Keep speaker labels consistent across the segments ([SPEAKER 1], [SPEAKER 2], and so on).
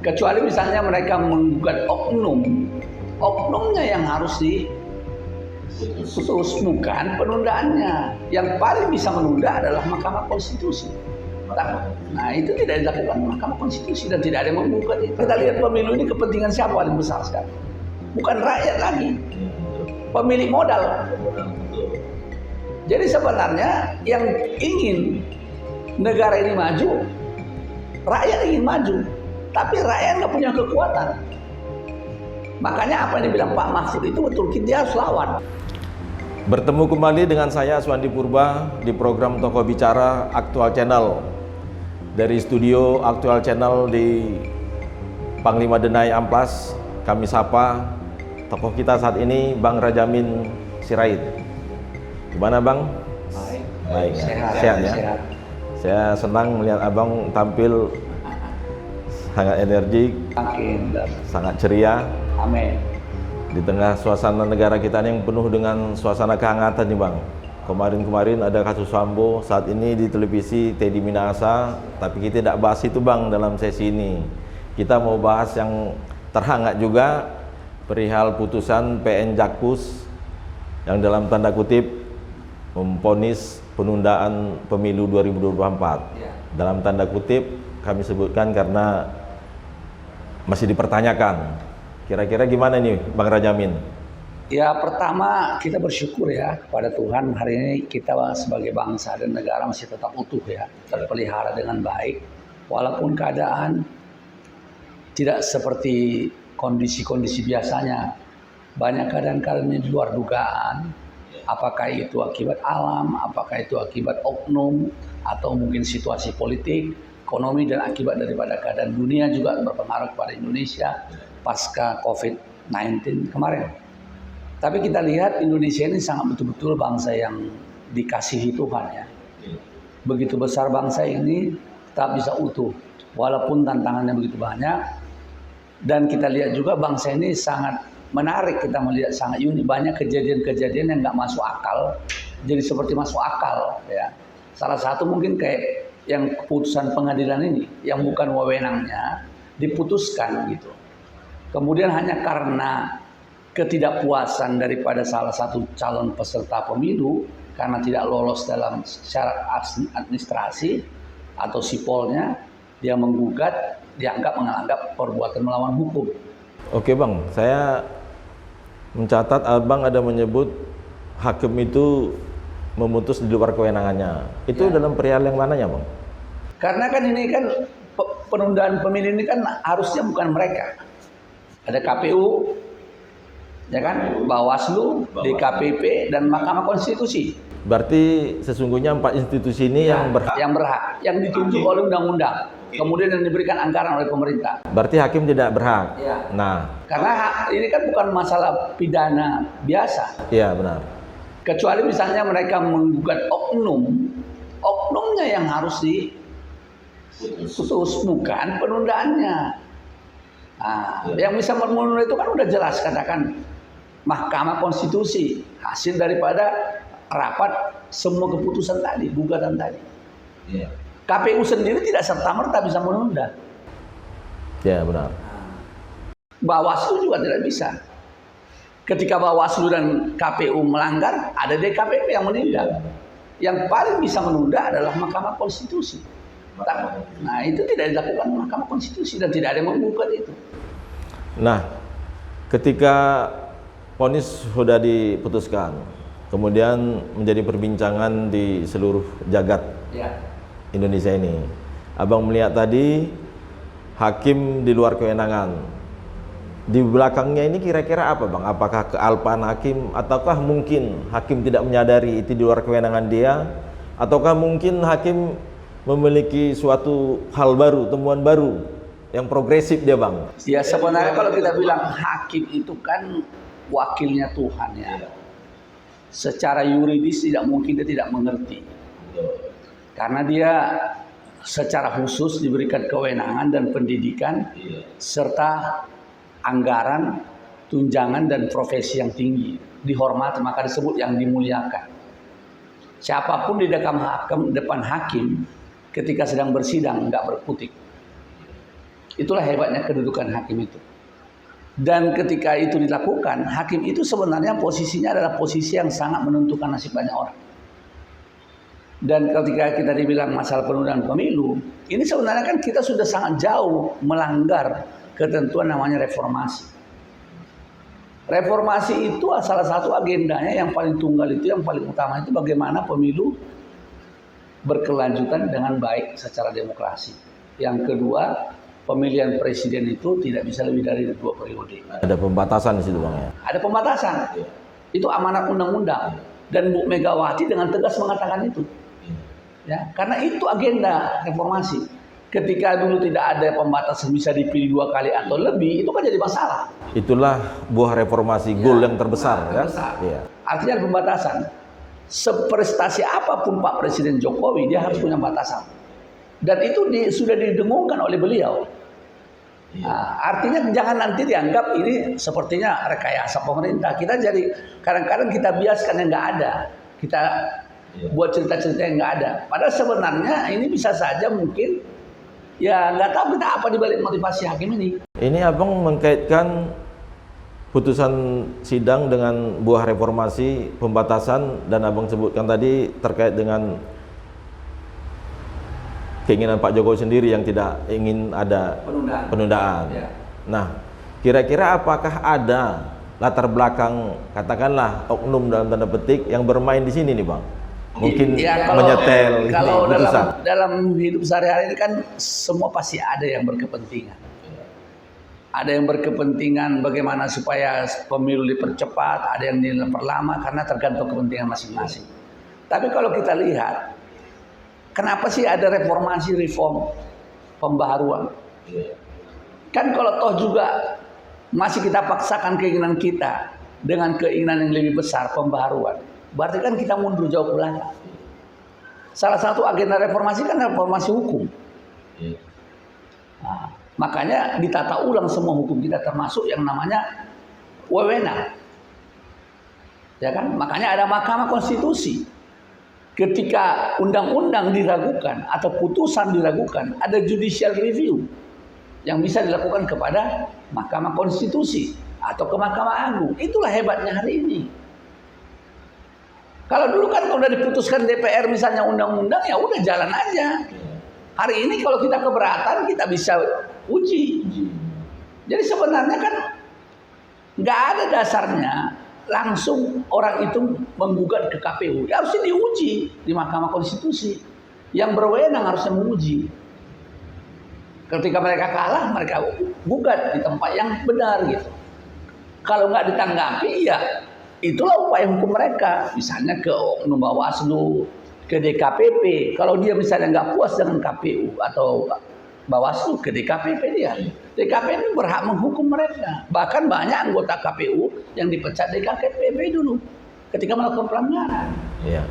[SPEAKER 1] Kecuali misalnya mereka menggugat oknumnya yang harus diputus, bukan penundaannya. Yang paling bisa menunda adalah Mahkamah Konstitusi. Nah itu tidak dilakukan Mahkamah Konstitusi dan tidak ada yang menggugat itu. Kita lihat pemilu ini kepentingan siapa paling besar sekarang? Bukan rakyat lagi, pemilik modal. Jadi sebenarnya yang ingin negara ini maju, rakyat ingin maju, tapi rakyat nggak punya kekuatan. Makanya apa yang dibilang Pak Mahfud itu betul, dia harus lawan.
[SPEAKER 2] Bertemu kembali dengan saya Suwandi Purba di program Tokoh Bicara Aktual Channel dari studio Aktual Channel di Panglima Denai Amplas. Kami sapa tokoh kita saat ini, Bang Radzamin Sirait. Gimana Bang? Baik. Sehat ya. Sehat. Saya senang melihat Abang tampil sangat energik, sangat ceria.
[SPEAKER 1] Amin.
[SPEAKER 2] Di tengah suasana negara kita yang penuh dengan suasana kehangatan nih Bang. Kemarin ada kasus Sambo, saat ini di televisi Teddy Minahasa, tapi kita tidak bahas itu Bang dalam sesi ini. Kita mau bahas yang terhangat juga, perihal putusan PN Jakpus yang dalam tanda kutip memvonis penundaan pemilu 2024. Dalam tanda kutip kami sebutkan karena masih dipertanyakan. Kira-kira gimana nih Bang Radzamin?
[SPEAKER 1] Ya pertama kita bersyukur ya pada Tuhan, hari ini kita sebagai bangsa dan negara masih tetap utuh ya, terpelihara dengan baik. Walaupun keadaan tidak seperti kondisi-kondisi biasanya, banyak keadaan-keadaan di luar dugaan. Apakah itu akibat alam, apakah itu akibat oknum, atau mungkin situasi politik, ekonomi, dan akibat daripada keadaan dunia juga berpengaruh kepada Indonesia pasca COVID-19 kemarin. Tapi kita lihat Indonesia ini sangat betul-betul bangsa yang dikasihi Tuhan ya. Begitu besar bangsa ini tetap bisa utuh walaupun tantangannya begitu banyak. Dan kita lihat juga bangsa ini sangat menarik, kita melihat sangat unik. Banyak kejadian-kejadian yang nggak masuk akal jadi seperti masuk akal ya. Salah satu mungkin kayak yang keputusan pengadilan ini yang bukan wewenangnya diputuskan gitu. Kemudian hanya karena ketidakpuasan daripada salah satu calon peserta pemilu karena tidak lolos dalam syarat administrasi atau sipolnya, dia menggugat, menganggap perbuatan melawan hukum.
[SPEAKER 2] Oke Bang, saya mencatat Abang ada menyebut hakim itu memutus di luar kewenangannya. Itu dalam perihal yang mananya Bang?
[SPEAKER 1] Karena kan ini kan penundaan pemilu ini kan harusnya bukan mereka. Ada KPU, ya kan, Bawaslu, DKPP, dan Mahkamah Konstitusi.
[SPEAKER 2] Berarti sesungguhnya 4 institusi ini yang berhak,
[SPEAKER 1] yang ditunjuk oleh undang-undang, kemudian yang diberikan anggaran oleh pemerintah.
[SPEAKER 2] Berarti hakim tidak berhak.
[SPEAKER 1] Ya.
[SPEAKER 2] Nah,
[SPEAKER 1] karena ini kan bukan masalah pidana biasa.
[SPEAKER 2] Iya benar.
[SPEAKER 1] Kecuali misalnya mereka menggugat oknumnya yang harus diputus, bukan penundaannya. Nah, yang bisa menunda itu kan udah jelas, katakan Mahkamah Konstitusi, hasil daripada rapat semua keputusan tadi, gugatan tadi. KPU sendiri tidak serta-merta bisa menunda.
[SPEAKER 2] Ya benar.
[SPEAKER 1] Bawaslu juga tidak bisa. Ketika Bawaslu dan KPU melanggar, ada DKPP yang menindak. Yang paling bisa menunda adalah Mahkamah Konstitusi. Nah itu tidak dilakukan Mahkamah Konstitusi dan tidak ada yang menggugat itu.
[SPEAKER 2] Nah, ketika vonis sudah diputuskan, kemudian menjadi perbincangan di seluruh jagat Indonesia ini. Abang melihat tadi hakim di luar kewenangan. Di belakangnya ini kira-kira apa Bang? Apakah kealpaan hakim ataukah mungkin hakim tidak menyadari itu di luar kewenangan dia, ataukah mungkin hakim memiliki suatu hal baru, temuan baru yang progresif dia Bang?
[SPEAKER 1] Ya sebenarnya kalau kita bilang hakim itu kan wakilnya Tuhan ya. Secara yuridis tidak mungkin dia tidak mengerti. Karena dia secara khusus diberikan kewenangan dan pendidikan serta anggaran, tunjangan dan profesi yang tinggi, dihormati, maka disebut yang dimuliakan. Siapapun di depan hakim ketika sedang bersidang nggak berkutik. Itulah hebatnya kedudukan hakim itu. Dan ketika itu dilakukan, hakim itu sebenarnya posisinya adalah posisi yang sangat menentukan nasib banyak orang. Dan ketika kita dibilang masalah penundaan pemilu, ini sebenarnya kan kita sudah sangat jauh melanggar ketentuan namanya reformasi. Reformasi itu salah satu agendanya yang paling tunggal itu, yang paling utama itu bagaimana pemilu berkelanjutan dengan baik secara demokrasi. Yang kedua, pemilihan presiden itu tidak bisa lebih dari 2 periode.
[SPEAKER 2] Ada pembatasan di situ Bang ya.
[SPEAKER 1] Ada pembatasan. Itu amanat undang-undang. Dan Bu Megawati dengan tegas mengatakan itu. Ya, karena itu agenda reformasi. Ketika dulu tidak ada pembatasan bisa dipilih 2 kali atau lebih, itu kan jadi masalah.
[SPEAKER 2] Itulah buah reformasi, goal yang terbesar ya. Iya.
[SPEAKER 1] Artinya ada pembatasan. Seprestasi apapun Pak Presiden Jokowi, dia harus punya batasan. Dan itu sudah didengungkan oleh beliau. Nah, artinya jangan nanti dianggap ini sepertinya rekayasa pemerintah. Kita jadi kadang-kadang kita biaskan yang nggak ada. Kita buat cerita-cerita yang nggak ada. Padahal sebenarnya ini bisa saja mungkin ya nggak tahu kita apa dibalik motivasi hakim ini.
[SPEAKER 2] Ini Abang mengkaitkan putusan sidang dengan buah reformasi, pembatasan, dan Abang sebutkan tadi terkait dengan keinginan Pak Jokowi sendiri yang tidak ingin ada penundaan.
[SPEAKER 1] Ya.
[SPEAKER 2] Nah, kira-kira apakah ada latar belakang, katakanlah oknum dalam tanda petik yang bermain di sini nih Bang? Mungkin
[SPEAKER 1] ya,
[SPEAKER 2] menyetel
[SPEAKER 1] kalau
[SPEAKER 2] putusan.
[SPEAKER 1] dalam hidup sehari-hari ini kan semua pasti ada yang berkepentingan. Ada yang berkepentingan bagaimana supaya pemilu dipercepat, ada yang diperlama karena tergantung kepentingan masing-masing. Tapi kalau kita lihat, kenapa sih ada reformasi, reform, pembaharuan? Kan kalau toh juga masih kita paksakan keinginan kita dengan keinginan yang lebih besar, pembaharuan. Berarti kan kita mundur jauh ke belakang. Salah satu agenda reformasi kan reformasi hukum. Nah, makanya ditata ulang semua hukum kita termasuk yang namanya wewenang. Ya kan? Makanya ada Mahkamah Konstitusi. Ketika undang-undang diragukan atau putusan diragukan, ada judicial review yang bisa dilakukan kepada Mahkamah Konstitusi atau ke Mahkamah Agung. Itulah hebatnya hari ini. Kalau dulu kan kalau udah diputuskan DPR misalnya undang-undang, ya udah jalan aja. Hari ini kalau kita keberatan, kita bisa uji. Jadi sebenarnya kan nggak ada dasarnya langsung orang itu menggugat ke KPU. Ya harusnya diuji di Mahkamah Konstitusi. Yang berwenang harusnya menguji. Ketika mereka kalah, mereka gugat di tempat yang benar gitu. Kalau nggak ditanggapi, ya itulah upaya hukum mereka. Misalnya ke Oknum Bawaslu, ke DKPP. Kalau dia misalnya nggak puas dengan KPU atau Bawaslu, ke DKPP dia. DKPP berhak menghukum mereka. Bahkan banyak anggota KPU yang dipecat DKPP dulu ketika melakukan pelanggaran.
[SPEAKER 2] Iya.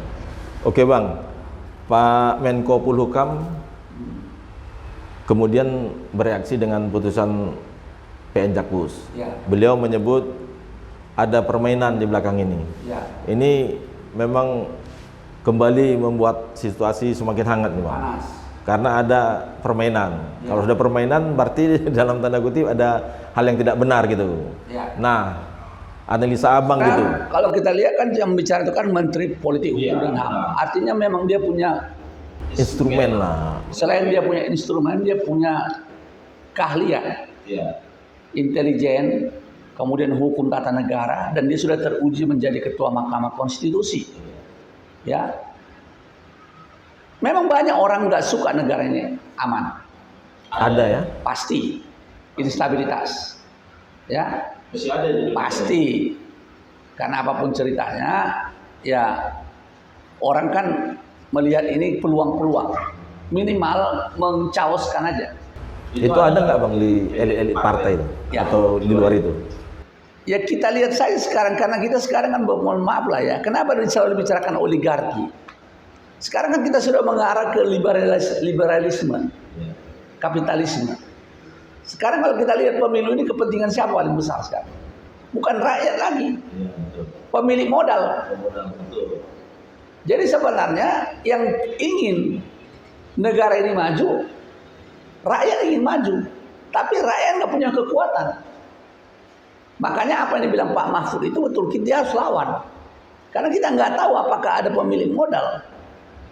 [SPEAKER 2] Oke Bang, Pak Menko Polhukam kemudian bereaksi dengan putusan PN Jakpus.
[SPEAKER 1] Ya.
[SPEAKER 2] Beliau menyebut ada permainan di belakang ini.
[SPEAKER 1] Ya.
[SPEAKER 2] Ini memang kembali membuat situasi semakin hangat nih Bang.
[SPEAKER 1] Panas.
[SPEAKER 2] Karena ada permainan.
[SPEAKER 1] Ya.
[SPEAKER 2] Kalau sudah permainan berarti dalam tanda kutip ada hal yang tidak benar gitu.
[SPEAKER 1] Ya.
[SPEAKER 2] Nah, analisa Abang gitu.
[SPEAKER 1] Kalau kita lihat kan yang bicara itu kan Menteri Politik Hukum dan HAM. Artinya memang dia punya
[SPEAKER 2] Instrumen lah.
[SPEAKER 1] selain dia punya instrumen, dia punya keahlian, intelijen, kemudian hukum tata negara, dan dia sudah teruji menjadi ketua Mahkamah Konstitusi. Ya, memang banyak orang nggak suka negara ini aman.
[SPEAKER 2] Ada ya?
[SPEAKER 1] Pasti instabilitas. Ya,
[SPEAKER 3] Masih ada di
[SPEAKER 1] pasti. Karena apapun ceritanya, ya orang kan melihat ini peluang-peluang. Minimal mencaoskan aja.
[SPEAKER 2] Itu ada nggak Bang di elit-elit partai itu?
[SPEAKER 1] Ya.
[SPEAKER 2] Atau di luar itu?
[SPEAKER 1] Ya kita lihat saja sekarang, karena kita sekarang kan mohon maaf lah ya. Kenapa selalu dibicarakan oligarki? Sekarang kan kita sudah mengarah ke liberalisme, kapitalisme. Sekarang kalau kita lihat pemilu ini kepentingan siapa paling besar sekarang? Bukan rakyat lagi, pemilik modal. Jadi sebenarnya yang ingin negara ini maju, rakyat ingin maju. Tapi rakyat nggak punya kekuatan. Makanya apa yang dibilang Pak Mahfud itu betul, kita harus lawan. Karena kita nggak tahu apakah ada pemilik modal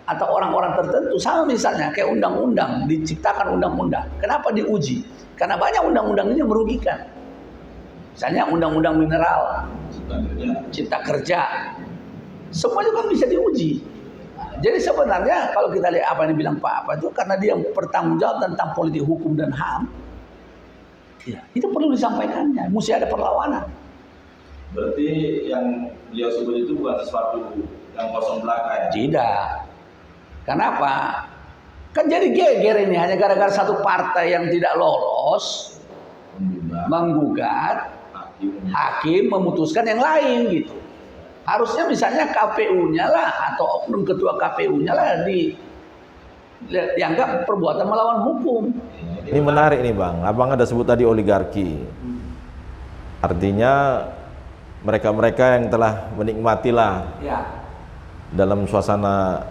[SPEAKER 1] atau orang-orang tertentu. Sama misalnya kayak undang-undang, diciptakan undang-undang. Kenapa diuji? Karena banyak undang-undang ini merugikan. Misalnya undang-undang mineral, cipta kerja, semua itu kan bisa diuji. Jadi sebenarnya kalau kita lihat apa yang dibilang Pak apa itu, karena dia bertanggung jawab tentang politik hukum dan HAM, ya, itu perlu disampaikannya, mesti ada perlawanan.
[SPEAKER 3] Berarti yang beliau sebut itu bukan sesuatu yang kosong belaka ya?
[SPEAKER 1] Tidak. Kenapa? Kan jadi geger ini hanya gara-gara satu partai yang tidak lolos menggugat, hakim memutuskan yang lain gitu. Harusnya misalnya KPU-nya lah atau oknum ketua KPU-nya lah dianggap perbuatan melawan hukum.
[SPEAKER 2] Ini menarik nih Bang, Abang ada sebut tadi oligarki. Artinya mereka-mereka yang telah menikmatilah
[SPEAKER 1] Ya.
[SPEAKER 2] dalam suasana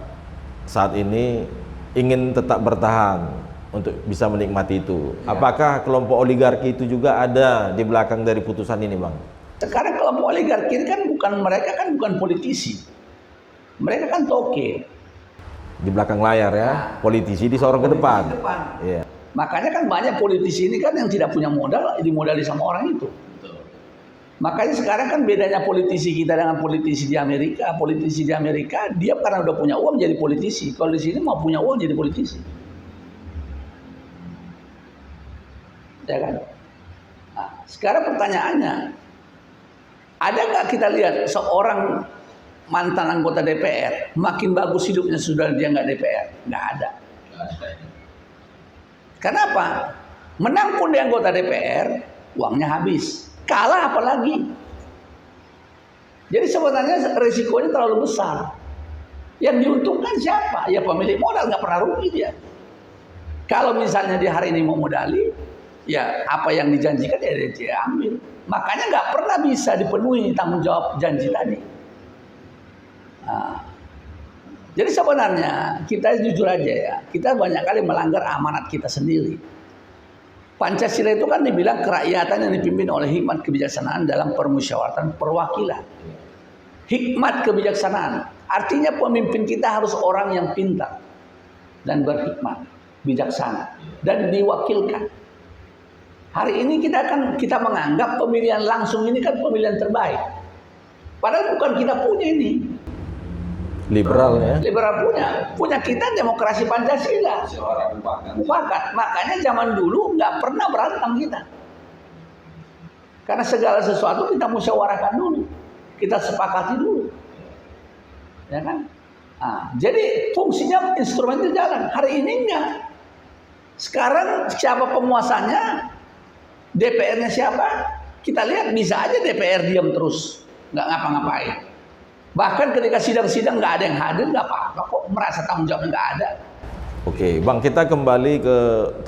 [SPEAKER 2] saat ini ingin tetap bertahan untuk bisa menikmati itu.
[SPEAKER 1] Ya.
[SPEAKER 2] Apakah kelompok oligarki itu juga ada di belakang dari putusan ini Bang?
[SPEAKER 1] Sekarang kelompok oligarki kan bukan politisi. Mereka kan toke.
[SPEAKER 2] Di belakang layar ya, politisi disorong ke depan. Iya.
[SPEAKER 1] Makanya kan banyak politisi ini kan yang tidak punya modal dimodali sama orang itu. Makanya sekarang kan bedanya politisi kita dengan politisi di Amerika. Politisi di Amerika dia karena udah punya uang jadi politisi. Kalau di sini mau punya uang jadi politisi. Ya kan? Nah, sekarang pertanyaannya, ada nggak kita lihat seorang mantan anggota DPR makin bagus hidupnya sudah dia nggak DPR? Nggak ada. Kenapa? Menang pun dia anggota DPR, uangnya habis. Kalah apalagi. Jadi sebenarnya resikonya terlalu besar. Yang diuntungkan siapa? Ya pemilik modal, nggak pernah rugi dia. Kalau misalnya di hari ini mau modali, ya apa yang dijanjikan ya dia ambil. Makanya nggak pernah bisa dipenuhi tanggung jawab janji tadi. Nah, jadi sebenarnya kita jujur aja ya, kita banyak kali melanggar amanat kita sendiri. Pancasila itu kan dibilang kerakyatan yang dipimpin oleh hikmat kebijaksanaan dalam permusyawaratan perwakilan. Hikmat kebijaksanaan artinya pemimpin kita harus orang yang pintar dan berhikmat, bijaksana dan diwakilkan. Hari ini kita menganggap pemilihan langsung ini kan pemilihan terbaik. Padahal bukan kita punya ini.
[SPEAKER 2] Liberal ya.
[SPEAKER 1] Liberal punya kita demokrasi Pancasila. Mufakat. Makanya zaman dulu nggak pernah berantem kita. Karena segala sesuatu kita musyawarahkan dulu, kita sepakati dulu, ya kan? Nah, jadi fungsinya instrumen itu jalan. Hari ini enggak. Sekarang siapa penguasanya? DPR-nya siapa? Kita lihat bisa aja DPR diam terus, nggak ngapa-ngapain. Bahkan ketika sidang-sidang nggak ada yang hadir, nggak apa-apa kok, merasa tanggung jawabnya nggak ada.
[SPEAKER 2] Oke, Bang, kita kembali ke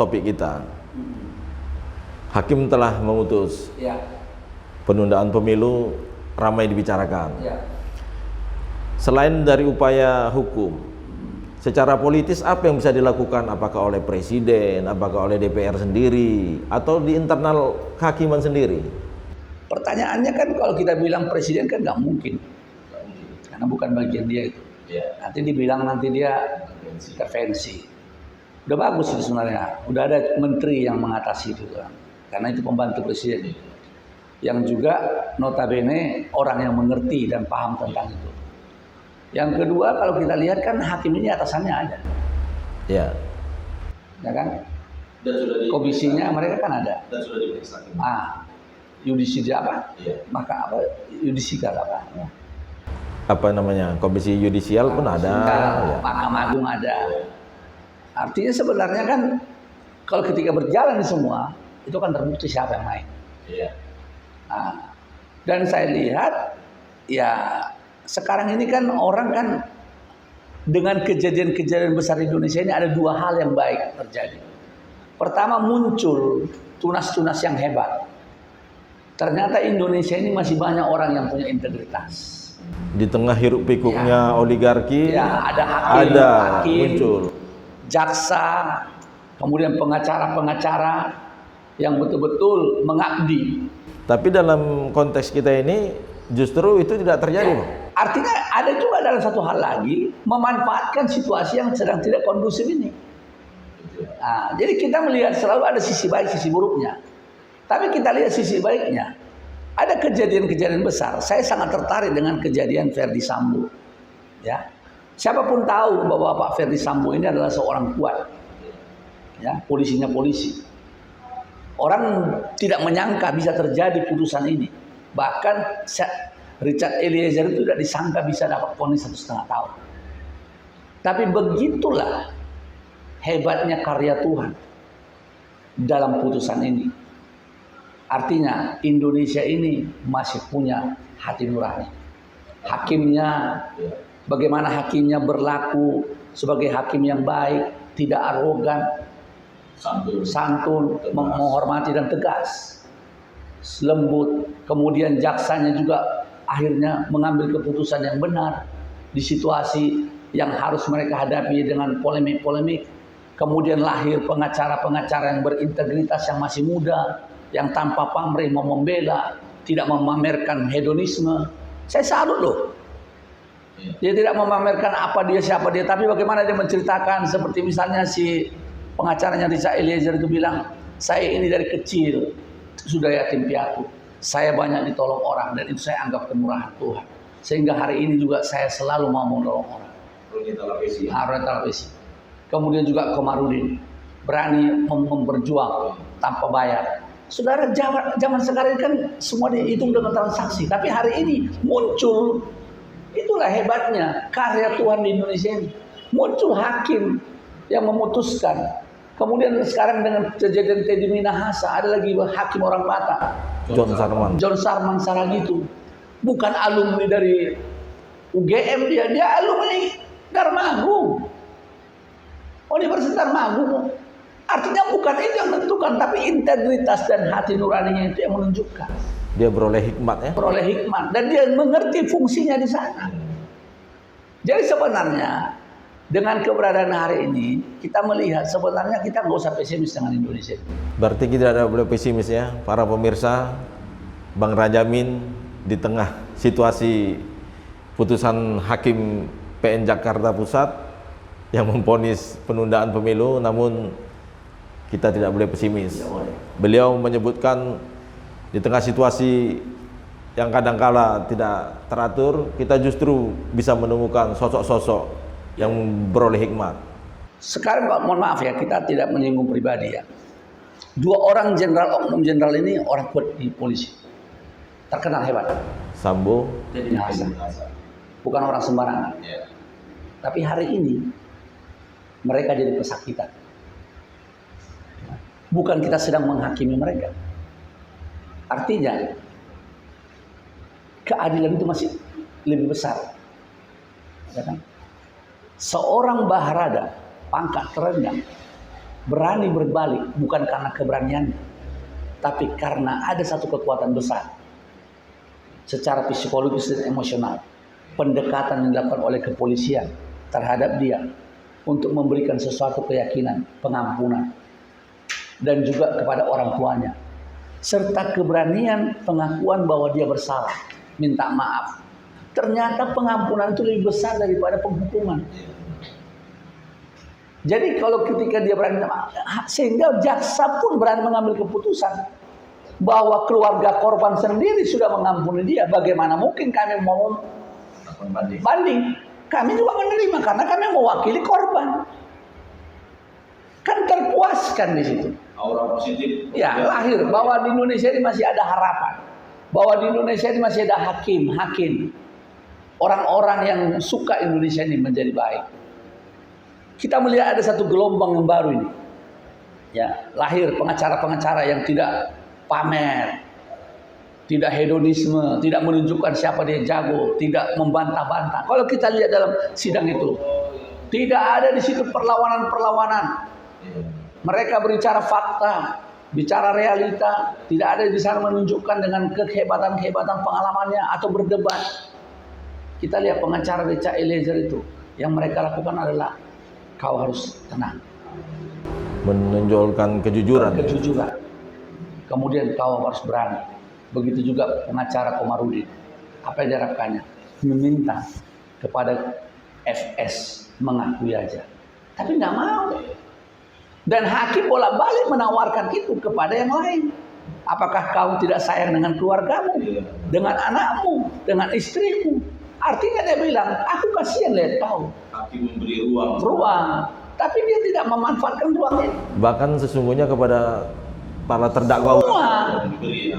[SPEAKER 2] topik kita. Hakim telah memutus
[SPEAKER 1] Ya.
[SPEAKER 2] penundaan pemilu, ramai dibicarakan.
[SPEAKER 1] Ya.
[SPEAKER 2] Selain dari upaya hukum, secara politis apa yang bisa dilakukan? Apakah oleh presiden, apakah oleh DPR sendiri, atau di internal kehakiman sendiri?
[SPEAKER 1] Pertanyaannya kan kalau kita bilang presiden kan nggak mungkin. Karena bukan bagian dia itu.
[SPEAKER 3] Ya.
[SPEAKER 1] Nanti dibilang nanti dia intervensi. Udah bagus itu sebenarnya. Udah ada menteri yang mengatasi itu kan. Karena itu pembantu presiden. Yang juga notabene orang yang mengerti dan paham tentang itu. Yang kedua kalau kita lihat kan hakim ini atasannya ada.
[SPEAKER 2] Ya.
[SPEAKER 1] Ya kan?
[SPEAKER 3] Dan sudah
[SPEAKER 1] Komisinya mereka kan ada.
[SPEAKER 3] Dan sudah diperiksa.
[SPEAKER 1] Yudisial apa?
[SPEAKER 3] Iya.
[SPEAKER 1] Maka apa? Yudisial apa? Ya.
[SPEAKER 2] Apa namanya? Komisi yudisial pun ada. Ya.
[SPEAKER 1] Mahkamah Agung ada. Artinya sebenarnya kan kalau ketika berjalan semua itu kan terbukti siapa yang main.
[SPEAKER 3] Iya.
[SPEAKER 1] Nah, dan saya lihat ya sekarang ini kan orang kan dengan kejadian-kejadian besar di Indonesia ini ada dua hal yang baik terjadi. Pertama muncul tunas-tunas yang hebat. Ternyata Indonesia ini masih banyak orang yang punya integritas.
[SPEAKER 2] Di tengah hiruk pikuknya oligarki,
[SPEAKER 1] Ya, ada hakim,
[SPEAKER 2] muncul.
[SPEAKER 1] jaksa, kemudian pengacara-pengacara, yang betul-betul mengabdi.
[SPEAKER 2] Tapi dalam konteks kita ini justru itu tidak terjadi, Bang.
[SPEAKER 1] Artinya ada juga dalam satu hal lagi memanfaatkan situasi yang sedang tidak kondusif ini. Nah, jadi kita melihat selalu ada sisi baik, sisi buruknya. Tapi kita lihat sisi baiknya. Ada kejadian-kejadian besar. Saya sangat tertarik dengan kejadian Ferdi Sambo. Ya, siapapun tahu bahwa Pak Ferdi Sambo ini adalah seorang kuat. Ya, polisinya polisi. Orang tidak menyangka bisa terjadi putusan ini. Bahkan Richard Eliezer itu tidak disangka bisa dapat vonis 1,5 tahun. Tapi begitulah hebatnya karya Tuhan dalam putusan ini. Artinya Indonesia ini masih punya hati nurani. Hakimnya, bagaimana hakimnya berlaku sebagai hakim yang baik, tidak arogan, santun, menghormati dan tegas, lembut. Kemudian jaksanya juga akhirnya mengambil keputusan yang benar di situasi yang harus mereka hadapi dengan polemik-polemik. Kemudian lahir pengacara-pengacara yang berintegritas, yang masih muda, yang tanpa pamrih mau membela, tidak memamerkan hedonisme. Saya salut loh. Dia tidak memamerkan apa dia, siapa dia, tapi bagaimana dia menceritakan. Seperti misalnya si pengacaranya Richard Eliezer itu bilang, saya ini dari kecil sudah yatim piatu. Saya banyak ditolong orang dan itu saya anggap kemurahan Tuhan. Sehingga hari ini juga saya selalu mau menolong orang. Talapesi. Kemudian juga Komarudin berani memperjuang tanpa bayar. Saudara, zaman sekarang kan semua dihitung dengan transaksi. Tapi hari ini muncul, itulah hebatnya karya Tuhan di Indonesia ini. Muncul hakim yang memutuskan. Kemudian sekarang dengan kejadian Teddy Minahasa, ada lagi hakim orang Batak, John Sarman Saragitu. Bukan alumni dari UGM, dia alumni Dharma Agung, Universitas Dharma Agung. Artinya bukan itu yang menentukan, tapi integritas dan hati nuraninya itu yang menunjukkan.
[SPEAKER 2] Dia beroleh hikmat ya.
[SPEAKER 1] Beroleh hikmat dan dia mengerti fungsinya di sana. Jadi sebenarnya dengan keberadaan hari ini kita melihat sebenarnya kita nggak usah pesimis dengan Indonesia.
[SPEAKER 2] Berarti kita tidak boleh pesimis ya, para pemirsa. Bang Rajamin di tengah situasi putusan Hakim PN Jakarta Pusat yang memvonis penundaan pemilu, namun kita tidak boleh pesimis. Beliau menyebutkan di tengah situasi yang kadangkala tidak teratur, kita justru bisa menemukan sosok-sosok yang beroleh hikmat.
[SPEAKER 1] Sekarang Pak, mohon maaf ya, kita tidak menyinggung pribadi ya. 2 orang jenderal, oknum jenderal ini orang kuat di polisi, terkenal hebat.
[SPEAKER 2] Sambo,
[SPEAKER 1] Teddy Minahasa, bukan orang sembarangan. Tapi hari ini mereka jadi pesakitan. Bukan kita sedang menghakimi mereka. Artinya keadilan itu masih lebih besar. Ya kan? Seorang Baharada, pangkat terendah, berani berbalik bukan karena keberaniannya, tapi karena ada satu kekuatan besar secara psikologis dan emosional. Pendekatan yang dilakukan oleh kepolisian terhadap dia untuk memberikan sesuatu keyakinan, pengampunan, dan juga kepada orang tuanya, serta keberanian pengakuan bahwa dia bersalah, minta maaf. Ternyata pengampunan itu lebih besar daripada penghukuman. Jadi kalau ketika dia berani minta maaf, sehingga jaksa pun berani mengambil keputusan bahwa keluarga korban sendiri sudah mengampuni dia, bagaimana mungkin kami mau banding? Kami juga menerima karena kami mewakili korban. Kan terpuaskan di situ.
[SPEAKER 3] Aura positif.
[SPEAKER 1] Ya, lahir bahwa di Indonesia ini masih ada harapan. Bahwa di Indonesia ini masih ada hakim. Orang-orang yang suka Indonesia ini menjadi baik. Kita melihat ada satu gelombang yang baru ini. Ya, lahir pengacara-pengacara yang tidak pamer, tidak hedonisme, tidak menunjukkan siapa dia jago, tidak membantah-bantah. Kalau kita lihat dalam sidang itu, tidak ada di situ perlawanan-perlawanan. Mereka berbicara fakta, bicara realita, tidak ada di sana menunjukkan dengan kehebatan-kehebatan pengalamannya atau berdebat. Kita lihat pengacara Richard Eliezer itu, yang mereka lakukan adalah kau harus tenang,
[SPEAKER 2] menonjolkan kejujuran.
[SPEAKER 1] Kemudian kau harus berani. Begitu juga pengacara Komarudin. Apa yang diharapkannya? Meminta kepada FS mengakui aja. Tapi nggak mau. Dan hakim bolak-balik menawarkan itu kepada yang lain. Apakah kau tidak sayang dengan keluargamu, dengan anakmu, dengan istrimu? Artinya dia bilang, aku kasihan lihat kau.
[SPEAKER 3] Hakim memberi ruang.
[SPEAKER 1] Tapi dia tidak memanfaatkan ruang ini.
[SPEAKER 2] Bahkan sesungguhnya kepada para terdakwa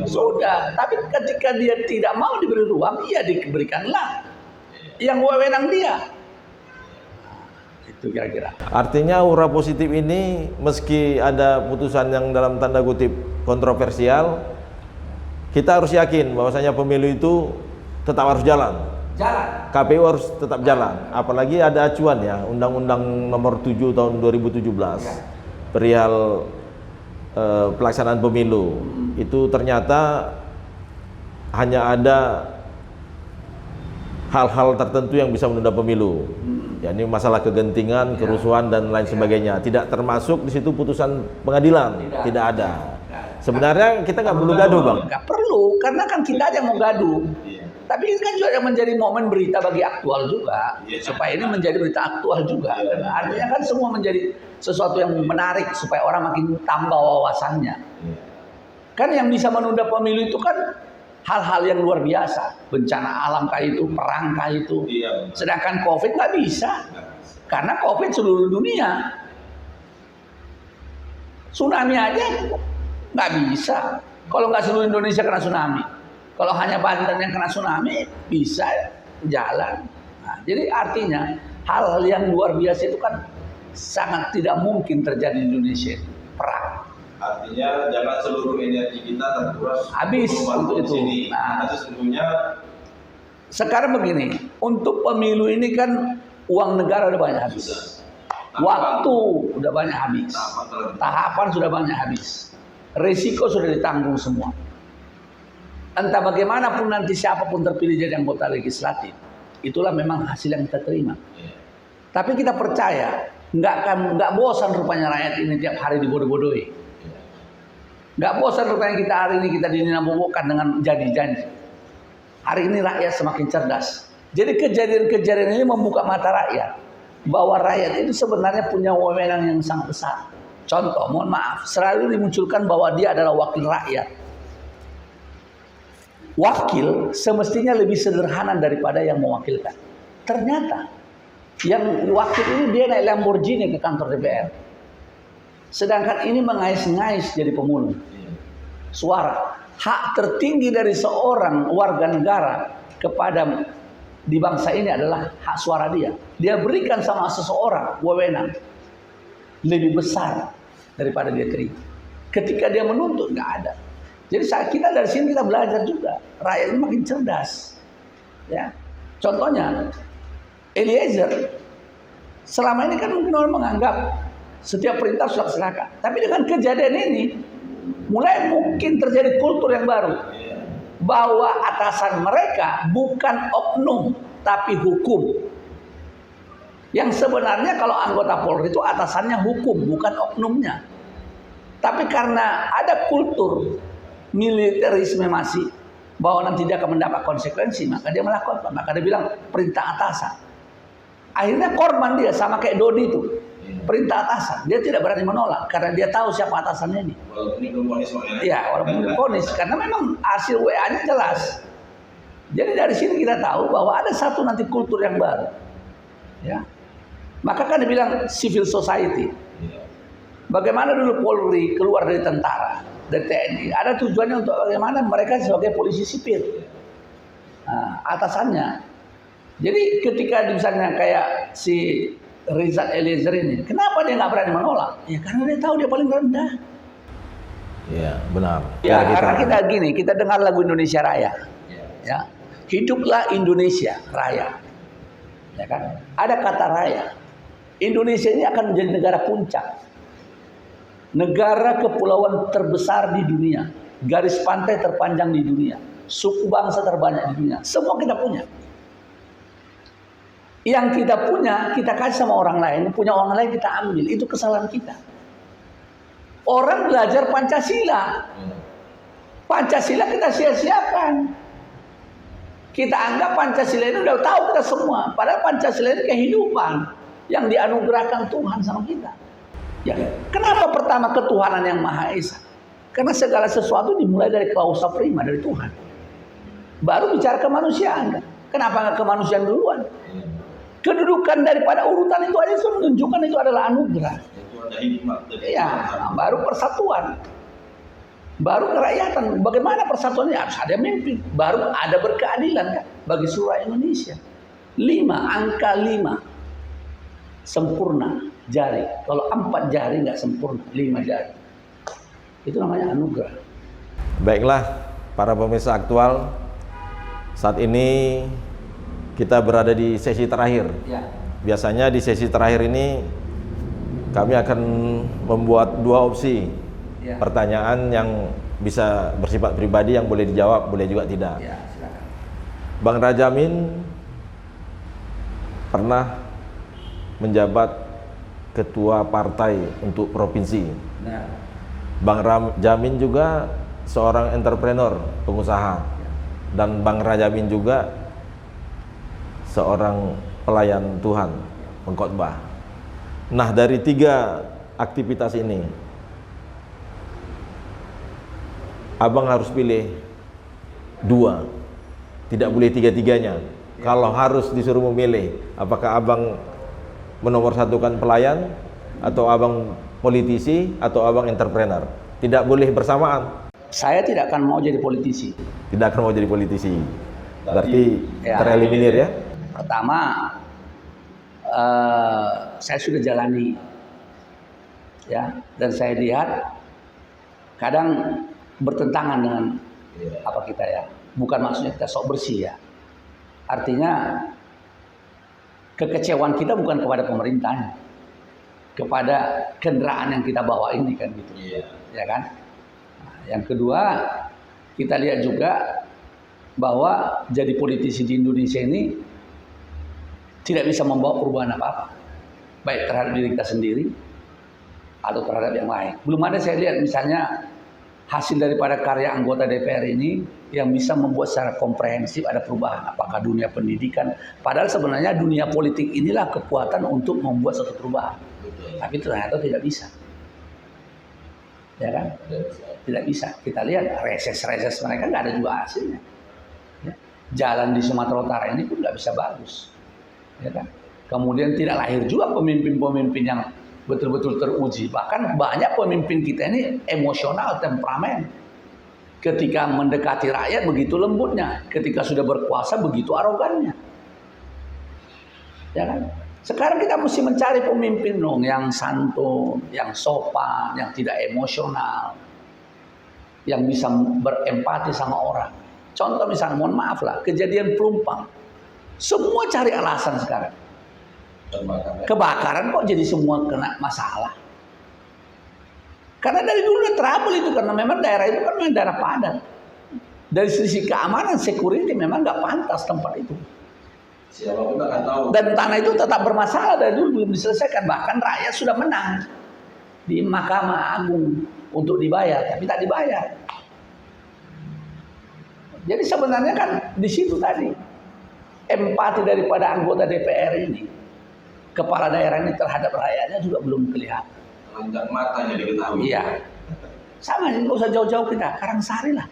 [SPEAKER 1] Sudah. Tapi ketika dia tidak mau diberi ruang, ia diberikanlah yang wewenang dia. Itu kira-kira.
[SPEAKER 2] Artinya aura positif ini meski ada putusan yang dalam tanda kutip kontroversial, kita harus yakin bahwasanya pemilu itu tetap harus jalan. KPU harus tetap jalan. Apalagi ada acuan ya, Undang-Undang Nomor 7 Tahun 2017 perihal pelaksanaan pemilu. Itu ternyata hanya ada hal-hal tertentu yang bisa menunda pemilu. Ya, ini masalah kegentingan, kerusuhan dan lain sebagainya. Tidak termasuk di situ putusan pengadilan, tidak ada. Sebenarnya kita nggak perlu gaduh, Bang.
[SPEAKER 1] Nggak perlu, karena kan kita aja yang mau gaduh. Tapi ini kan juga yang menjadi momen berita bagi aktual juga, supaya ini menjadi berita aktual juga. Artinya kan semua menjadi sesuatu yang menarik supaya orang makin tambah wawasannya. Kan yang bisa menunda pemilu itu kan hal-hal yang luar biasa, bencana alam kah itu, perang kah itu. Sedangkan COVID nggak bisa, karena COVID seluruh dunia. Tsunami aja nggak bisa. Kalau nggak seluruh Indonesia kena tsunami, kalau hanya Banten yang kena tsunami bisa jalan. Nah, jadi artinya hal yang luar biasa itu kan sangat tidak mungkin terjadi di Indonesia. Perang.
[SPEAKER 3] Artinya jangan seluruh energi kita terkuras
[SPEAKER 1] habis untuk itu.
[SPEAKER 3] Sini. Nah, sesungguhnya
[SPEAKER 1] sekarang begini, untuk pemilu ini kan uang negara udah banyak habis, waktu udah banyak habis, tahapan sudah banyak habis, risiko sudah ditanggung semua. Entah bagaimanapun nanti siapapun terpilih jadi anggota legislatif, itulah memang hasil yang kita terima. Tapi kita percaya nggak bosan rupanya rakyat ini tiap hari dibodoh-bodohi. Nggak bosan rupanya kita hari ini kita dinambobokan dengan janji-janji. Hari ini rakyat semakin cerdas. Jadi kejadian-kejadian ini membuka mata rakyat bahwa rakyat itu sebenarnya punya wewenang yang sangat besar. Contoh, mohon maaf, selalu dimunculkan bahwa dia adalah wakil rakyat. Wakil semestinya lebih sederhana daripada yang mewakilkan. Ternyata yang wakil ini dia naik Lamborghini ke kantor DPR. Sedangkan ini mengais-ngais jadi pemulung suara. Hak tertinggi dari seorang warga negara kepada di bangsa ini adalah hak suara dia. Dia berikan sama seseorang wewenang lebih besar daripada dia terima. Ketika dia menuntut nggak ada. Jadi saat kita dari sini kita belajar juga. Rakyat ini makin cerdas. Ya. Contohnya Eliezer selama ini kan mungkin orang menganggap setiap perintah sudah dilaksanakan. Tapi dengan kejadian ini mulai mungkin terjadi kultur yang baru bahwa atasan mereka bukan oknum tapi hukum. Yang sebenarnya kalau anggota Polri itu atasannya hukum bukan oknumnya. Tapi karena ada kultur militerisme masih bahwa nanti dia akan mendapat konsekuensi, maka dia melakukan, maka dia bilang perintah atasan. Akhirnya korban dia sama kayak Dodi itu. Perintah atasan, dia tidak berani menolak karena dia tahu siapa atasannya ini.
[SPEAKER 3] Walaupun ini belum ponis,
[SPEAKER 1] ya, walaupun belum ponis, karena memang hasil WA-nya jelas. Jadi dari sini kita tahu bahwa ada satu nanti kultur yang baru. Ya, maka kan dibilang civil society. Bagaimana dulu Polri keluar dari tentara, dari TNI, ada tujuannya untuk bagaimana mereka sebagai polisi sipil. Nah, atasannya. Jadi ketika misalnya kayak si Rizal Eliezer ini, kenapa dia nggak berani menolak? Ya karena dia tahu dia paling rendah.
[SPEAKER 2] Iya, benar.
[SPEAKER 1] Ya, karena kita gini, kita dengar lagu Indonesia Raya. Ya, hiduplah Indonesia Raya. Ya kan? Ada kata raya. Indonesia ini akan menjadi negara puncak. Negara kepulauan terbesar di dunia, garis pantai terpanjang di dunia, suku bangsa terbanyak di dunia. Semua kita punya. Yang kita punya, kita kasih sama orang lain, punya orang lain kita ambil. Itu kesalahan kita. Orang belajar Pancasila, Pancasila kita sia-siakan. Kita anggap Pancasila ini udah tahu kita semua. Padahal Pancasila ini kehidupan yang dianugerahkan Tuhan sama kita. Ya, kenapa pertama ketuhanan yang Maha Esa? Karena segala sesuatu dimulai dari klausa prima dari Tuhan. Baru bicara kemanusiaan kan? Kenapa nggak kemanusiaan duluan? Kedudukan daripada urutan itu aja sudah menunjukkan itu adalah anugerah.
[SPEAKER 3] Itu ada hikmat dari
[SPEAKER 1] Ya,
[SPEAKER 3] Tuhan.
[SPEAKER 1] baru persatuan. Baru kerakyatan. Bagaimana persatuannya? Harus ada yang mimpin. Baru ada berkeadilan kan? Bagi seluruh Indonesia. 5, angka 5. Sempurna jari. Kalau 4 jari nggak sempurna, 5 jari. Itu namanya anugerah.
[SPEAKER 2] Baiklah, para pemirsa aktual, saat ini kita berada di sesi terakhir.
[SPEAKER 1] Ya.
[SPEAKER 2] Biasanya di sesi terakhir ini kami akan membuat 2 opsi
[SPEAKER 1] Ya.
[SPEAKER 2] pertanyaan yang bisa bersifat pribadi, yang boleh dijawab, boleh juga tidak.
[SPEAKER 1] Ya, silakan.
[SPEAKER 2] Bang Rajamin pernah menjabat ketua partai untuk provinsi.
[SPEAKER 1] Nah,
[SPEAKER 2] Bang Rajamin juga seorang entrepreneur, pengusaha. Dan Bang Rajamin juga seorang pelayan Tuhan, pengkhotbah. Nah, dari 3 aktivitas ini, Abang harus pilih 2, tidak boleh 3-tiganya. Kalau harus disuruh memilih, apakah Abang menomorsatukan pelayan, atau Abang politisi, atau Abang entrepreneur? Tidak boleh bersamaan.
[SPEAKER 1] saya tidak akan mau jadi politisi.
[SPEAKER 2] Tidak akan mau jadi politisi. Berarti
[SPEAKER 1] Ya.
[SPEAKER 2] tereliminir ya?
[SPEAKER 1] Pertama, saya sudah jalani, ya, dan saya lihat kadang bertentangan dengan apa kita ya. Bukan maksudnya kita sok bersih ya. Artinya kekecewaan kita bukan kepada pemerintah, kepada kendaraan yang kita bawa ini kan gitu, ya kan. Nah, yang kedua, kita lihat juga bahwa jadi politisi di Indonesia ini tidak bisa membawa perubahan apa-apa, baik terhadap diri kita sendiri atau terhadap yang lain. Belum ada saya lihat misalnya hasil daripada karya anggota DPR ini yang bisa membuat secara komprehensif ada perubahan, apakah dunia pendidikan. Padahal sebenarnya dunia politik inilah kekuatan untuk membuat suatu perubahan. Tapi ternyata tidak bisa. Ya kan? Tidak bisa. Kita lihat reses-reses mereka nggak ada juga hasilnya. Ya. Jalan di Sumatera Utara ini pun nggak bisa bagus. Ya kan? Kemudian tidak lahir juga pemimpin-pemimpin yang betul-betul teruji. Bahkan banyak pemimpin kita ini emosional, temperamen. Ketika mendekati rakyat begitu lembutnya, ketika sudah berkuasa begitu arogannya. Ya kan? Sekarang kita mesti mencari pemimpin dong yang santun, yang sopan, yang tidak emosional, yang bisa berempati sama orang. Contoh misalnya, mohon maaf lah, kejadian Pelumpang. Semua cari alasan sekarang. Kebakaran kok jadi semua kena masalah. Karena dari dulu udah trouble itu, karena memang daerah itu kan memang daerah padat. Dari sisi keamanan, security memang nggak pantas tempat itu.
[SPEAKER 3] Siapapun akan tahu.
[SPEAKER 1] Dan tanah itu tetap bermasalah dari dulu belum diselesaikan. Bahkan rakyat sudah menang di Mahkamah Agung untuk dibayar, tapi tak dibayar. Jadi sebenarnya kan di situ tadi empati daripada anggota DPR ini, kepala daerah ini terhadap rakyatnya juga belum kelihatan.
[SPEAKER 3] Lanjak matanya diketahui.
[SPEAKER 1] Iya. Sama, nggak usah jauh-jauh kita, Karangsari lah.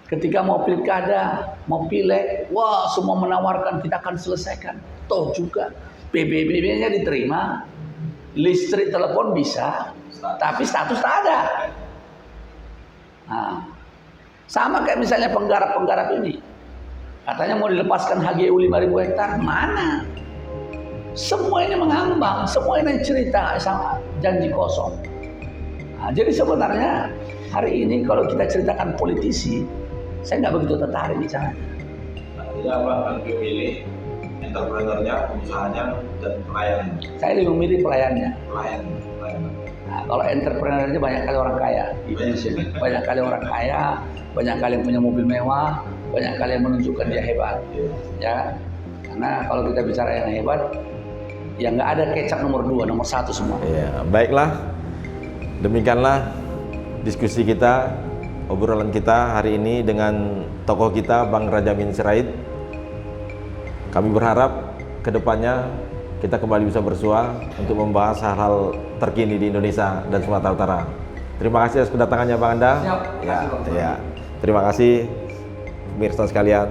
[SPEAKER 1] Ketika mau pilkada, mau pileg, wah semua menawarkan kita akan selesaikan. Toh juga PBB-nya diterima, listrik telepon bisa, tapi status tak ada. Nah, sama kayak misalnya penggarap-penggarap ini. Katanya mau dilepaskan HGU 5.000 hektar, mana? Semuanya mengambang, semuanya cerita sama janji kosong. Nah, jadi sebenarnya hari ini kalau kita ceritakan politisi, saya nggak begitu tertarik bicara.
[SPEAKER 3] Artinya apa akan memilih entrepreneurnya, pengusahanya, dan pelayannya.
[SPEAKER 1] Saya lebih memilih pelayannya.
[SPEAKER 3] Pelayan.
[SPEAKER 1] Nah, kalau entrepreneur aja banyak kali orang kaya di Indonesia. Banyak kali orang kaya, banyak kali yang punya mobil mewah, banyak kali yang menunjukkan dia hebat. Ya, karena kalau kita bicara yang hebat, ya nggak ada kecap nomor 2, nomor 1 semua.
[SPEAKER 2] Ya, baiklah. Demikianlah diskusi kita obrolan kita hari ini dengan tokoh kita Bang Radzamin Sirait. Kami berharap kedepannya kita kembali bisa bersua untuk membahas hal-hal terkini di Indonesia dan Sumatera Utara. Terima kasih atas kedatangannya Bang Anda.
[SPEAKER 1] Siap.
[SPEAKER 2] Ya, ya. Terima kasih pemirsa sekalian.